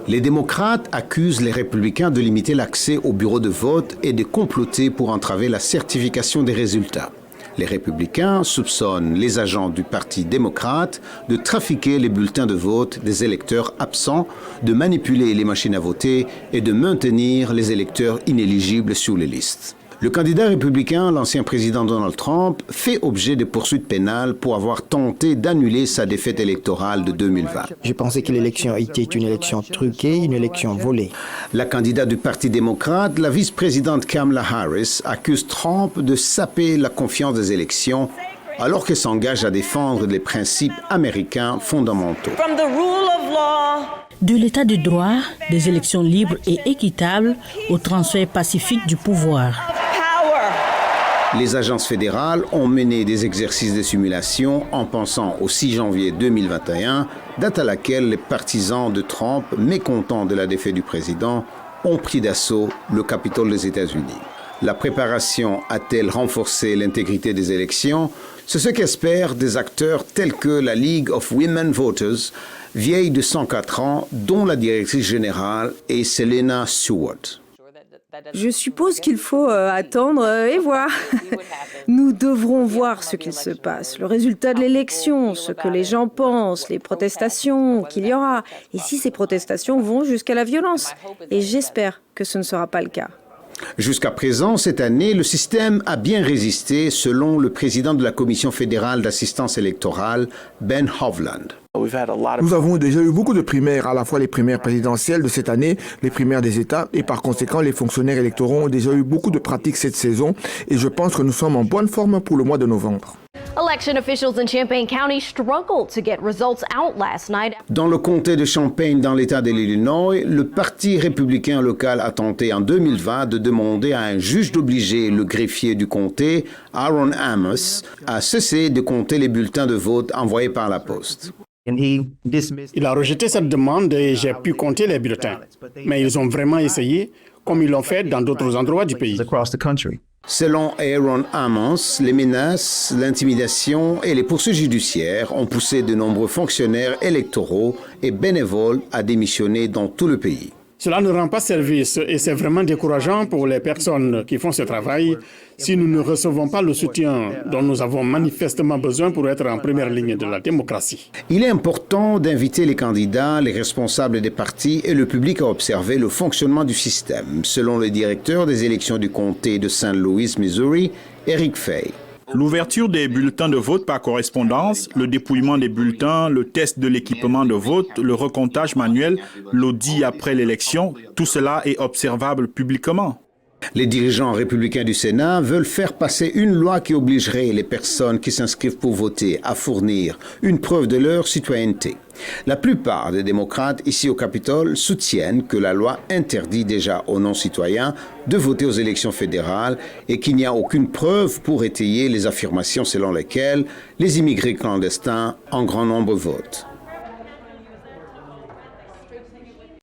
Les démocrates accusent les républicains de limiter l'accès au bureau de vote et de comploter pour entraver la certification des résultats. Les républicains soupçonnent les agents du Parti démocrate de trafiquer les bulletins de vote des électeurs absents, de manipuler les machines à voter et de maintenir les électeurs inéligibles sur les listes. Le candidat républicain, l'ancien président Donald Trump, fait objet de poursuites pénales pour avoir tenté d'annuler sa défaite électorale de 2020. Je pensais que l'élection était une élection truquée, une élection volée. La candidate du Parti démocrate, la vice-présidente Kamala Harris, accuse Trump de saper la confiance des élections alors qu'elle s'engage à défendre les principes américains fondamentaux. De l'état de droit, des élections libres et équitables au transfert pacifique du pouvoir. Les agences fédérales ont mené des exercices de simulation en pensant au 6 janvier 2021, date à laquelle les partisans de Trump, mécontents de la défaite du président, ont pris d'assaut le Capitole des États-Unis. La préparation a-t-elle renforcé l'intégrité des élections? C'est ce qu'espèrent des acteurs tels que la League of Women Voters, vieille de 104 ans, dont la directrice générale est Selena Stewart. Je suppose qu'il faut attendre et voir. Nous devrons voir ce qu'il se passe, le résultat de l'élection, ce que les gens pensent, les protestations qu'il y aura, et si ces protestations vont jusqu'à la violence. Et j'espère que ce ne sera pas le cas. Jusqu'à présent, cette année, le système a bien résisté, selon le président de la Commission fédérale d'assistance électorale, Ben Hovland. Nous avons déjà eu beaucoup de primaires, à la fois les primaires présidentielles de cette année, les primaires des États, et par conséquent, les fonctionnaires électoraux ont déjà eu beaucoup de pratiques cette saison, et je pense que nous sommes en bonne forme pour le mois de novembre. Dans le comté de Champaign, dans l'État de l'Illinois, le Parti républicain local a tenté en 2020 de demander à un juge d'obliger le greffier du comté, Aaron Amos, à cesser de compter les bulletins de vote envoyés par la poste. Il a rejeté cette demande et j'ai pu compter les bulletins. Mais ils ont vraiment essayé, comme ils l'ont fait dans d'autres endroits du pays. Selon Aaron Amos, les menaces, l'intimidation et les poursuites judiciaires ont poussé de nombreux fonctionnaires électoraux et bénévoles à démissionner dans tout le pays. Cela ne rend pas service et c'est vraiment décourageant pour les personnes qui font ce travail si nous ne recevons pas le soutien dont nous avons manifestement besoin pour être en première ligne de la démocratie. Il est important d'inviter les candidats, les responsables des partis et le public à observer le fonctionnement du système, selon le directeur des élections du comté de St. Louis, Missouri, Eric Fay. L'ouverture des bulletins de vote par correspondance, le dépouillement des bulletins, le test de l'équipement de vote, le recomptage manuel, l'audit après l'élection, tout cela est observable publiquement. Les dirigeants républicains du Sénat veulent faire passer une loi qui obligerait les personnes qui s'inscrivent pour voter à fournir une preuve de leur citoyenneté. La plupart des démocrates ici au Capitole soutiennent que la loi interdit déjà aux non-citoyens de voter aux élections fédérales et qu'il n'y a aucune preuve pour étayer les affirmations selon lesquelles les immigrés clandestins en grand nombre votent.